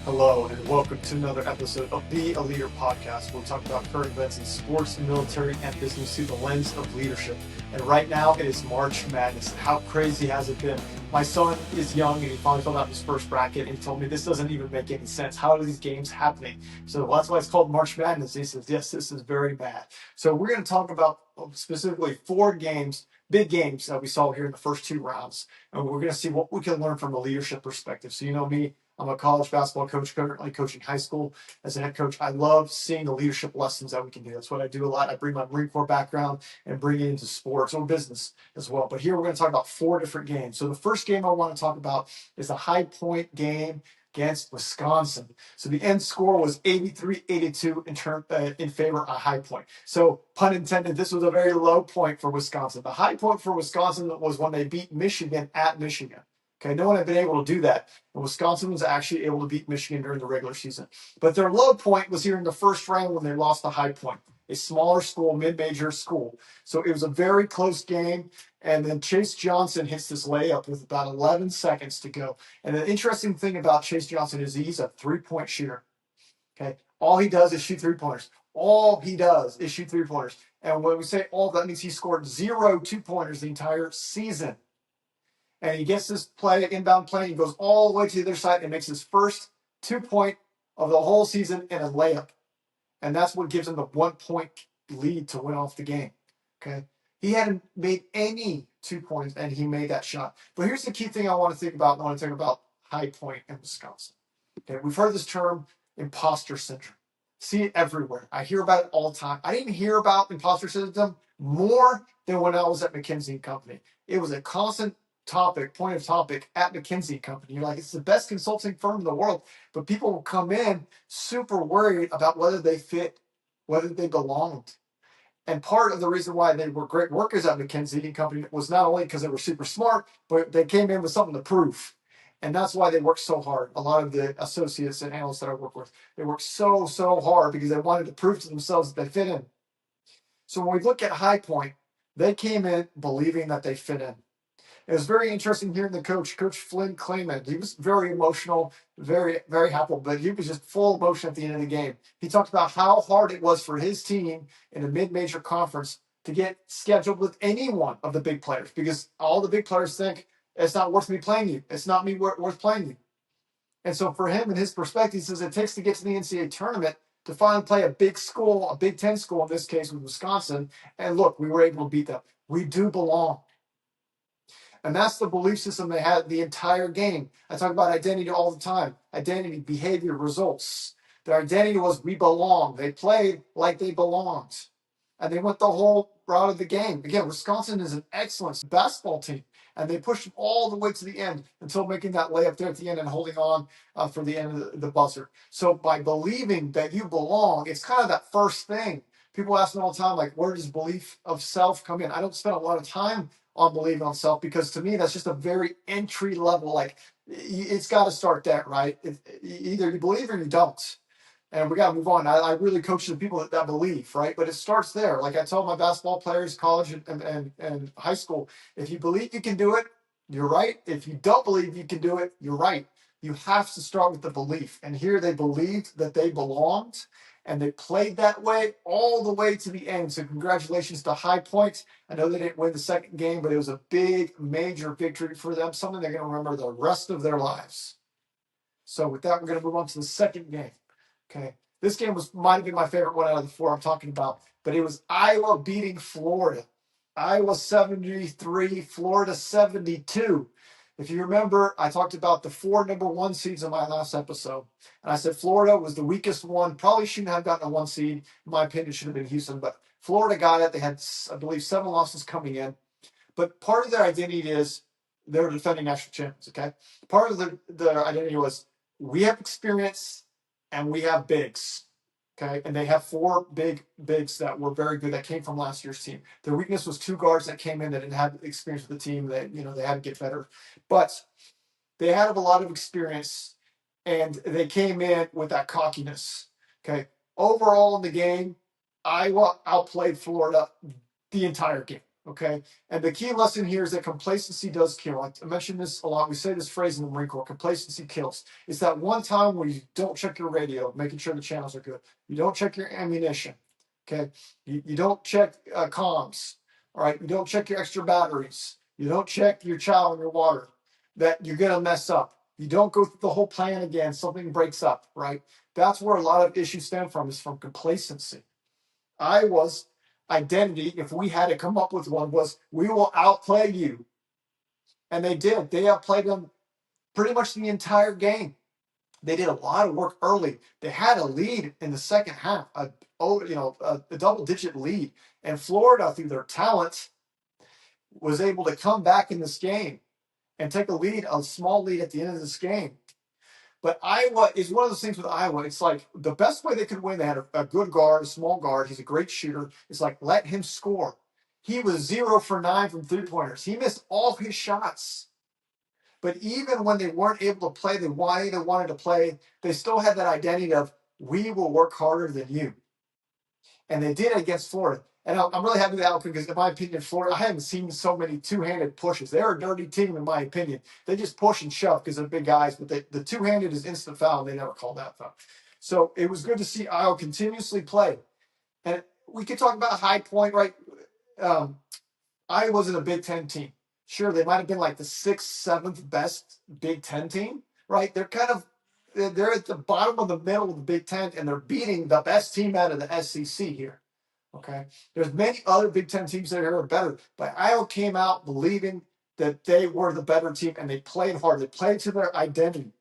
Hello, and welcome to another episode of Be a Leader podcast, where we talk about current events in sports, military, and business through the lens of leadership. And right now, it is March Madness. How crazy has it been? My son is young, and he finally filled out his first bracket, and he told me this doesn't even make any sense. How are these games happening? So that's why it's called March Madness. He says, yes, this is very bad. So we're going to talk about specifically 4 games, big games that we saw here in the first 2 rounds. And we're going to see what we can learn from a leadership perspective. So you know me, I'm a college basketball coach, currently coaching high school as a head coach. I love seeing the leadership lessons that we can do. That's what I do a lot. I bring my Marine Corps background and bring it into sports or business as well. But here we're going to talk about 4 different games. So the first game I want to talk about is the High Point game against Wisconsin. So the end score was 83-82 in favor of High Point. So pun intended, this was a very low point for Wisconsin. The high point for Wisconsin was when they beat Michigan at Michigan. Okay, no one had been able to do that. And Wisconsin was actually able to beat Michigan during the regular season. But their low point was here in the first round when they lost to High Point, a smaller school, mid-major school. So it was a very close game. And then Chase Johnston hits this layup with about 11 seconds to go. And the interesting thing about Chase Johnston is he's a three-point shooter. Okay, all he does is shoot three-pointers. All he does is shoot three-pointers. And when we say all, that means he scored 0 2-pointers the entire season. And he gets this inbound play, he goes all the way to the other side and makes his first 2-point of the whole season in a layup. And that's what gives him the 1-point lead to win off the game. Okay. He hadn't made any 2 points, and he made that shot. But here's the key thing I want to think about when I think about High Point in Wisconsin. Okay, we've heard this term, imposter syndrome. See it everywhere. I hear about it all the time. I didn't hear about imposter syndrome more than when I was at McKinsey & Company. It was a constant point of topic at McKinsey & Company. You're like, it's the best consulting firm in the world, but people will come in super worried about whether they fit, whether they belonged. And part of the reason why they were great workers at McKinsey & Company was not only because they were super smart, but they came in with something to prove. And that's why they worked so hard. A lot of the associates and analysts that I work with, they work so hard because they wanted to prove to themselves that they fit in. So when we look at High Point, they came in believing that they fit in. It was very interesting hearing the Coach Flynn Clayman. He was very emotional, very happy, but he was just full emotion at the end of the game. He talked about how hard it was for his team in a mid-major conference to get scheduled with any one of the big players, because all the big players think it's not worth me playing you. It's not me worth playing you. And so for him and his perspective, he says it takes to get to the NCAA tournament to finally play a big school, a Big Ten school in this case with Wisconsin. And look, we were able to beat them. We do belong. And that's the belief system they had the entire game. I talk about identity all the time. Identity, behavior, results. Their identity was we belong. They played like they belonged. And they went the whole route of the game. Again, Wisconsin is an excellent basketball team. And they pushed them all the way to the end until making that layup there at the end and holding on for the end of the buzzer. So by believing that you belong, it's kind of that first thing. People ask me all the time, like, where does belief of self come in? I don't spend a lot of time on believing on self, because to me that's just a very entry level, like it's got to start that, right? Either you believe or you don't, and we got to move on. I really coach the people that believe, right? But it starts there. Like I tell my basketball players, college and high school, if you believe you can do it, you're right. If you don't believe you can do it, you're right. You have to start with the belief. And here they believed that they belonged, and they played that way all the way to the end. So congratulations to High Point. I know they didn't win the second game, but it was a big, major victory for them, something they're going to remember the rest of their lives. So with that, we're going to move on to the second game. Okay, this game might have been my favorite one out of the 4 I'm talking about, but it was Iowa beating Florida. Iowa 73, Florida 72. If you remember, I talked about the 4 number 1 seeds in my last episode. And I said Florida was the weakest one. Probably shouldn't have gotten a 1 seed. In my opinion, it should have been Houston. But Florida got it. They had, I believe, 7 losses coming in. But part of their identity is they're defending national champions, okay? Part of their identity was we have experience and we have bigs. Okay, and they have 4 bigs that were very good that came from last year's team. Their weakness was 2 guards that came in that didn't have experience with the team. That they had to get better, but they had a lot of experience, and they came in with that cockiness. Okay, overall in the game, Iowa outplayed Florida the entire game. Okay. And the key lesson here is that complacency does kill. I mentioned this a lot. We say this phrase in the Marine Corps: complacency kills. It's that one time where you don't check your radio, making sure the channels are good. You don't check your ammunition. Okay. You don't check comms. All right. You don't check your extra batteries. You don't check your chow and your water. That you're going to mess up. You don't go through the whole plan again. Something breaks up, right? That's where a lot of issues stem from, is from complacency. Iowa's identity, if we had to come up with one, was we will outplay you. And they did. They outplayed them pretty much the entire game. They did a lot of work early. They had a lead in the second half, a double-digit lead. And Florida, through their talent, was able to come back in this game and take a small lead at the end of this game. But Iowa is one of those things with Iowa. It's like the best way they could win. They had a good guard, a small guard. He's a great shooter. It's like, let him score. He was 0 for 9 from three-pointers. He missed all his shots. But even when they weren't able to play the way they wanted to play, they still had that identity of, we will work harder than you. And they did it against Florida. And I'm really happy with the outcome because, in my opinion, Florida, I haven't seen so many two-handed pushes. They're a dirty team, in my opinion. They just push and shove because they're big guys, but the two-handed is instant foul, and they never called that foul. So it was good to see Iowa continuously play. And we could talk about high point, right? Iowa wasn't a Big Ten team. Sure, they might have been like the 6th, 7th best Big Ten team, right? They're at the bottom of the middle of the Big Ten, and they're beating the best team out of the SEC here. Okay, there's many other Big Ten teams that are better, but Iowa came out believing that they were the better team, and they played hard. They played to their identity.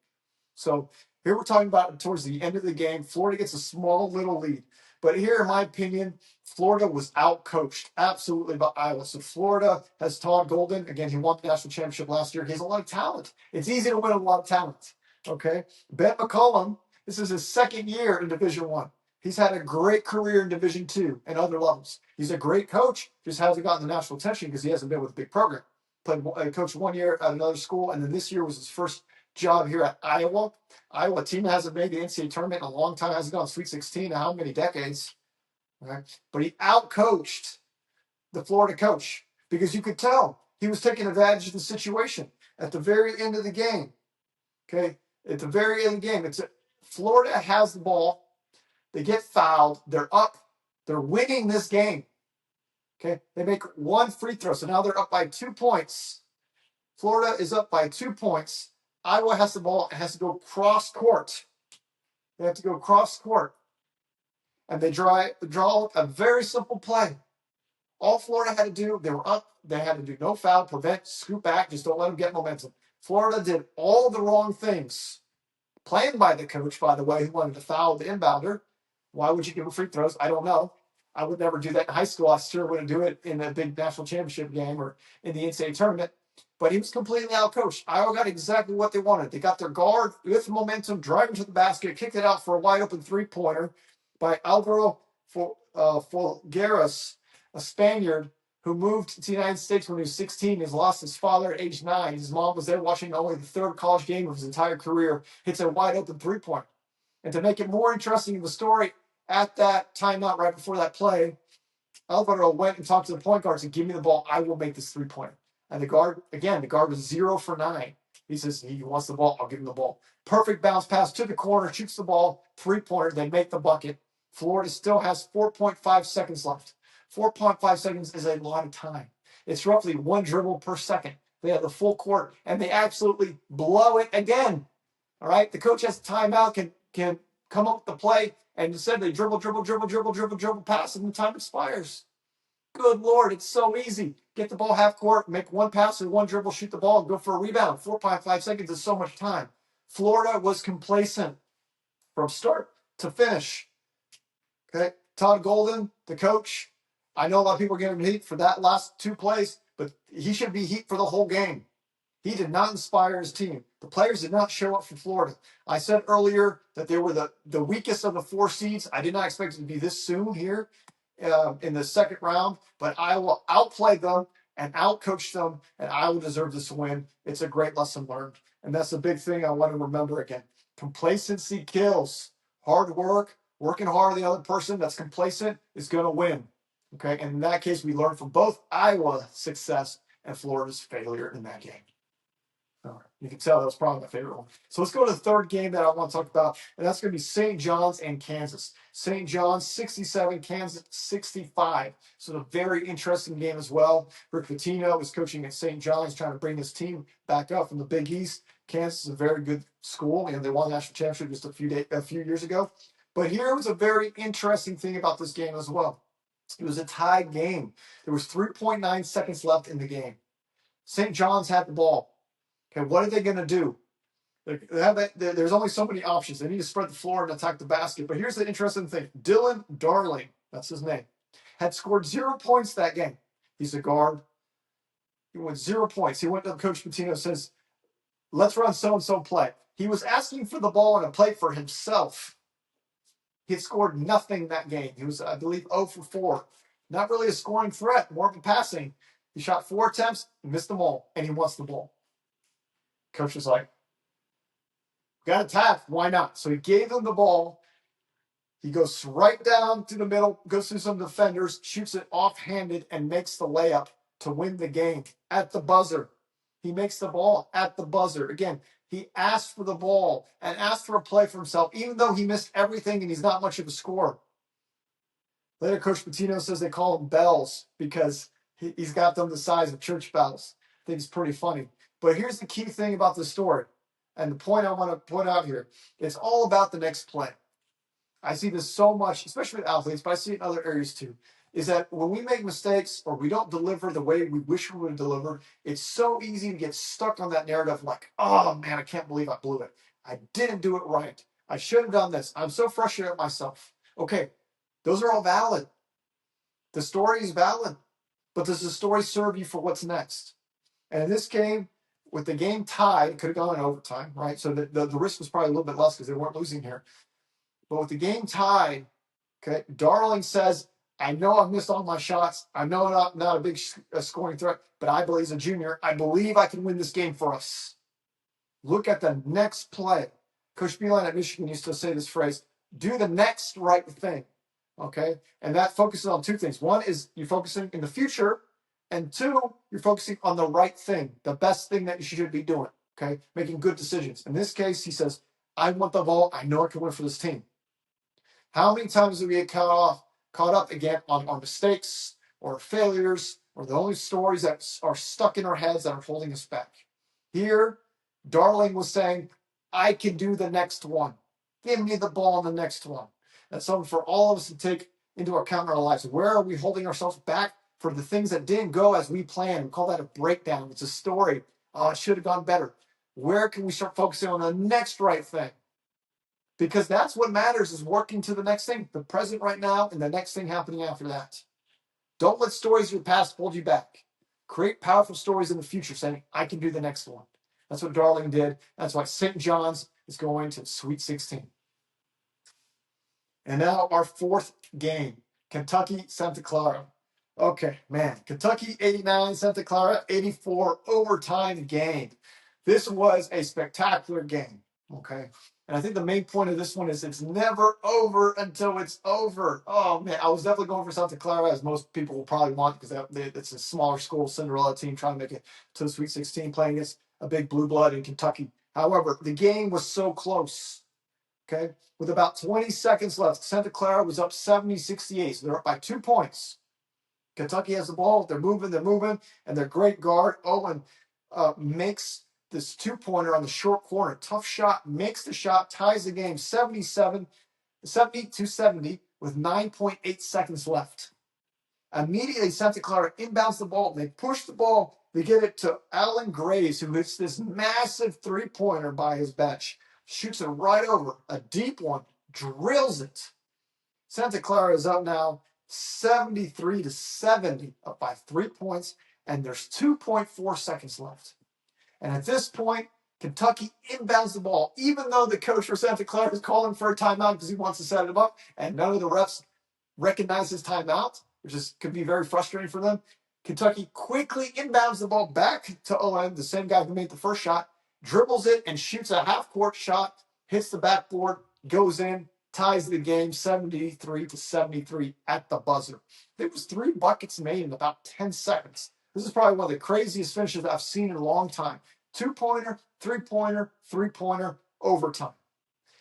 So here we're talking about towards the end of the game, Florida gets a small little lead. But here, in my opinion, Florida was outcoached absolutely by Iowa. So Florida has Todd Golden. Again, he won the national championship last year. He has a lot of talent. It's easy to win a lot of talent. Okay, Ben McCollum, this is his second year in Division I. He's had a great career in Division II and other levels. He's a great coach, just hasn't gotten the national attention because he hasn't been with a big program. Coached 1 year at another school, and then this year was his first job here at Iowa. Iowa team hasn't made the NCAA tournament in a long time, hasn't gone Sweet 16 in how many decades. Okay? But he outcoached the Florida coach because you could tell he was taking advantage of the situation at the very end of the game. Okay, at the very end of the game, Florida has the ball. They get fouled. They're up. They're winning this game. Okay, they make one free throw, so now they're up by 2 points. Florida is up by 2 points. Iowa has the ball and has to go cross court. They have to go cross court. And they draw up a very simple play. All Florida had to do, they were up. They had to do no foul, prevent, scoot back, just don't let them get momentum. Florida did all the wrong things. Planned by the coach, by the way, who wanted to foul the inbounder. Why would you give him free throws? I don't know. I would never do that in high school. I sure wouldn't do it in a big national championship game or in the NCAA tournament. But he was completely outcoached. Iowa got exactly what they wanted. They got their guard with momentum, driving to the basket, kicked it out for a wide open three-pointer by Alvaro Folgueiras, a Spaniard who moved to the United States when he was 16. He's lost his father at age 9. His mom was there watching only the third college game of his entire career. Hits a wide open three-pointer. And to make it more interesting in the story, at that timeout right before that play, Alvaro went and talked to the point guard and said, give me the ball. I will make this three-pointer. And the guard was 0 for 9. He says he wants the ball. I'll give him the ball. Perfect bounce pass to the corner, shoots the ball, three-pointer. They make the bucket. Florida still has 4.5 seconds left. 4.5 seconds is a lot of time. It's roughly one dribble per second. They have the full court, and they absolutely blow it again. All right? The coach has a timeout, can come up with the play, and instead they dribble, pass, and the time expires. Good Lord, it's so easy. Get the ball half court, make one pass or one dribble, shoot the ball, and go for a rebound. 4.5 seconds is so much time. Florida was complacent from start to finish. Okay, Todd Golden, the coach. I know a lot of people are giving him heat for that last 2 plays, but he should be heat for the whole game. He did not inspire his team. The players did not show up for Florida. I said earlier that they were the weakest of the 4 seeds. I did not expect it to be this soon here in the second round, but Iowa outplayed them and outcoached them, and Iowa deserved this win. It's a great lesson learned, and that's the big thing I want to remember again. Complacency kills. Hard work, working hard, the other person that's complacent is going to win. Okay, and in that case, we learned from both Iowa's success and Florida's failure in that game. You can tell that was probably my favorite one. So let's go to the third game that I want to talk about, and that's going to be St. John's and Kansas. St. John's 67, Kansas 65. So a very interesting game as well. Rick Pitino was coaching at St. John's, trying to bring this team back up from the Big East. Kansas is a very good school, and they won the national championship just a few years ago. But here was a very interesting thing about this game as well. It was a tied game. There was 3.9 seconds left in the game. St. John's had the ball. Okay, what are they going to do? There's only so many options. They need to spread the floor and attack the basket. But here's the interesting thing. Dylan Darling, that's his name, had scored 0 points that game. He's a guard. He went 0 points. He went to Coach Pitino and says, let's run so-and-so play. He was asking for the ball on a play for himself. He had scored nothing that game. He was, I believe, 0 for 4. Not really a scoring threat, more of a passing. He shot 4 attempts, missed them all, and he wants the ball. Coach was like, got a tap, why not? So he gave him the ball. He goes right down to the middle, goes through some defenders, shoots it offhanded, and makes the layup to win the game at the buzzer. He makes the ball at the buzzer. Again, he asked for the ball and asked for a play for himself, even though he missed everything and he's not much of a scorer. Later, Coach Pitino says they call him bells because he's got them the size of church bells. I think it's pretty funny. But here's the key thing about this story, and the point I want to put out here. It's all about the next play. I see this so much, especially with athletes, but I see it in other areas too, is that when we make mistakes or we don't deliver the way we wish we would have delivered, it's so easy to get stuck on that narrative like, oh man, I can't believe I blew it. I didn't do it right. I should have done this. I'm so frustrated with myself. Okay, those are all valid. The story is valid, but does the story serve you for what's next? And in this game, with the game tied, it could have gone in overtime, right? So the risk was probably a little bit less because they weren't losing here. But with the game tied, okay, Darling says, I know I've missed all my shots. I know I'm not a big scoring threat, but I believe as a junior, I believe I can win this game for us. Look at the next play. Coach Beeline at Michigan used to say this phrase, do the next right thing, okay? And that focuses on 2 things. One is you're focusing in the future, and 2, you're focusing on the right thing, the best thing that you should be doing, okay? Making good decisions. In this case, he says, I want the ball. I know I can win for this team. How many times do we get caught up again on mistakes or failures or the only stories that are stuck in our heads that are holding us back? Here, Darling was saying, I can do the next one. Give me the ball in the next one. That's something for all of us to take into account in our lives. Where are we holding ourselves back for the things that didn't go as we planned? We call that a breakdown. It's a story. Oh, it should have gone better. Where can we start focusing on the next right thing? Because that's what matters, is working to the next thing, the present right now and the next thing happening after that. Don't let stories of your past hold you back. Create powerful stories in the future saying, I can do the next one. That's what Darling did. That's why St. John's is going to Sweet 16. And now our 4th game, Kentucky, Santa Clara. Okay, man, Kentucky 89, Santa Clara 84, overtime game. This was a spectacular game, okay? And I think the main point of this one is it's never over until it's over. Oh, man, I was definitely going for Santa Clara, as most people will probably want, because it's a smaller school, Cinderella team trying to make it to the Sweet 16, playing against a big blue blood in Kentucky. However, the game was so close, okay? With about 20 seconds left, Santa Clara was up 70-68, so they're up by 2 points. Kentucky has the ball, they're moving, and their great guard, Owen, makes this 2-pointer on the short corner. Tough shot, makes the shot, ties the game 70-70 with 9.8 seconds left. Immediately, Santa Clara inbounds the ball. They push the ball. They get it to Alan Graves, who hits this massive 3-pointer by his bench. Shoots it right over, a deep one, drills it. Santa Clara is up now 73-70, up by 3 points, and there's 2.4 seconds left. And at this point, Kentucky inbounds the ball, even though the coach for Santa Clara is calling for a timeout because he wants to set it up, and none of the refs recognize his timeout, which could be very frustrating for them. Kentucky quickly inbounds the ball back to Owen, the same guy who made the first shot, dribbles it and shoots a half-court shot, hits the backboard, goes in, ties the game 73-73 at the buzzer. There was 3 buckets made in about 10 seconds. This is probably one of the craziest finishes I've seen in a long time. 2-pointer, 3-pointer, 3-pointer, overtime.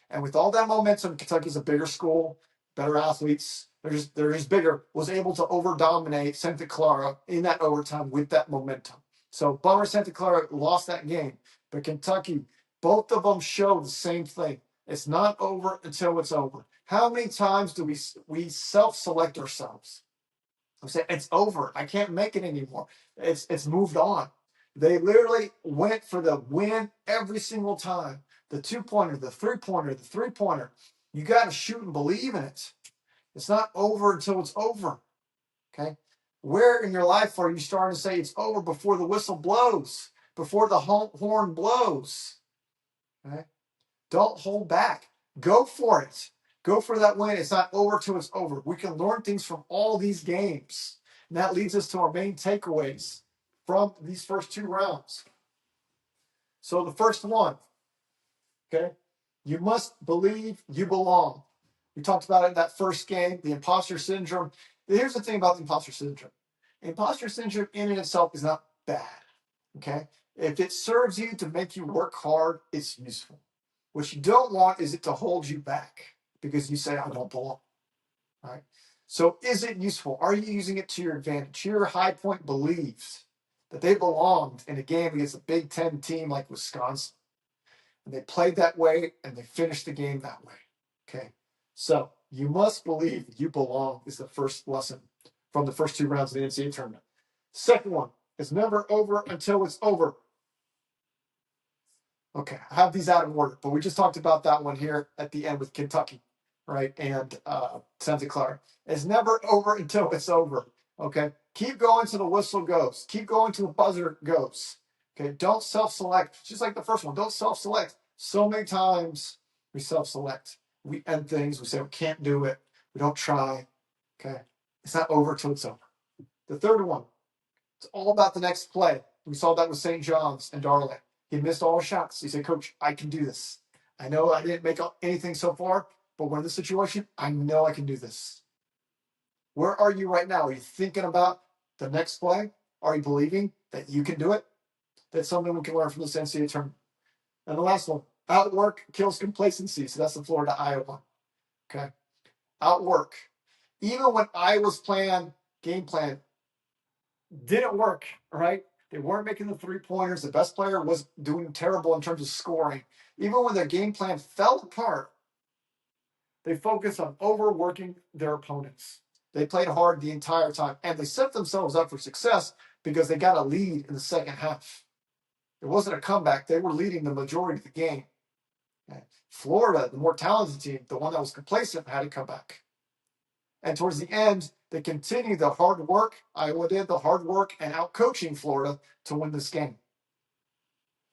And with all that momentum, Kentucky's a bigger school, better athletes. They're just bigger. Was able to over-dominate Santa Clara in that overtime with that momentum. So bummer Santa Clara lost that game. But Kentucky, both of them show the same thing. It's not over until it's over. How many times do we self-select ourselves? I'm saying it's over. I can't make it anymore. It's moved on. They literally went for the win every single time. The 2-pointer, the 3-pointer, the 3-pointer. You got to shoot and believe in it. It's not over until it's over. Okay? Where in your life are you starting to say it's over before the whistle blows, before the horn blows? Okay? Don't hold back. Go for it. Go for that win. It's not over till it's over. We can learn things from all these games. And that leads us to our main takeaways from these first 2 rounds. So the first one, okay, you must believe you belong. We talked about it in that first game, the imposter syndrome. Here's the thing about the imposter syndrome. Imposter syndrome in and itself is not bad, okay? If it serves you to make you work hard, it's useful. What you don't want is it to hold you back because you say, I don't belong, right? So is it useful? Are you using it to your advantage? Here, High Point believes that they belonged in a game against a Big Ten team like Wisconsin. And they played that way, and they finished the game that way, okay? So you must believe you belong is the first lesson from the first 2 rounds of the NCAA tournament. Second one, it's never over until it's over. Okay, I have these out of order, but we just talked about that one here at the end with Kentucky, right? And Santa Clara. It's never over until it's over, okay? Keep going till the whistle goes. Keep going till the buzzer goes, okay? Don't self-select. Just like the first one, don't self-select. So many times we self-select. We end things. We say we can't do it. We don't try, okay? It's not over till it's over. The third one, it's all about the next play. We saw that with St. John's and Darling. He missed all shots. He said, Coach, I can do this. I know I didn't make anything so far, but when in this situation, I know I can do this. Where are you right now? Are you thinking about the next play? Are you believing that you can do it? That's something we can learn from this NCAA tournament. And the last one, outwork kills complacency. So that's the Florida Iowa. Okay. Outwork. Even when Iowa's game plan didn't work, right? They weren't making the 3-pointers. The best player was doing terrible in terms of scoring. Even when their game plan fell apart, they focused on overworking their opponents. They played hard the entire time, and they set themselves up for success because they got a lead in the second half. It wasn't a comeback. They were leading the majority of the game. Florida, the more talented team, the one that was complacent, had to come back. And towards the end, they continued the hard work. Iowa did the hard work and out-coaching Florida to win this game.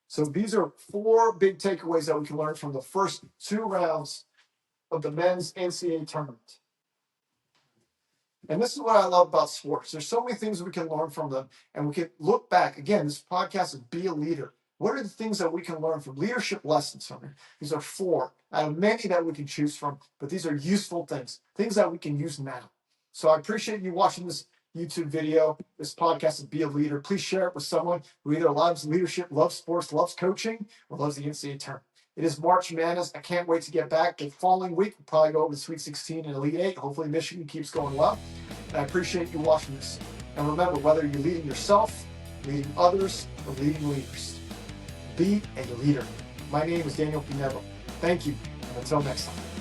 So these are 4 big takeaways that we can learn from the first 2 rounds of the men's NCAA tournament. And this is what I love about sports. There's so many things we can learn from them, and we can look back. Again, this podcast is Be a Leader. What are the things that we can learn from leadership lessons from here? These are 4 out of many that we can choose from, but these are useful things that we can use now. So I appreciate you watching this YouTube video. This podcast is Be a Leader. Please share it with someone who either loves leadership, loves sports, loves coaching, or loves the NCAA tournament. It is March Madness. I can't wait to get back. The following week, we'll probably go over to Sweet 16 and Elite 8. Hopefully Michigan keeps going well. And I appreciate you watching this. And remember, whether you're leading yourself, leading others, or leading leaders, be a leader. My name is Daniel Pinedo. Thank you, and until next time.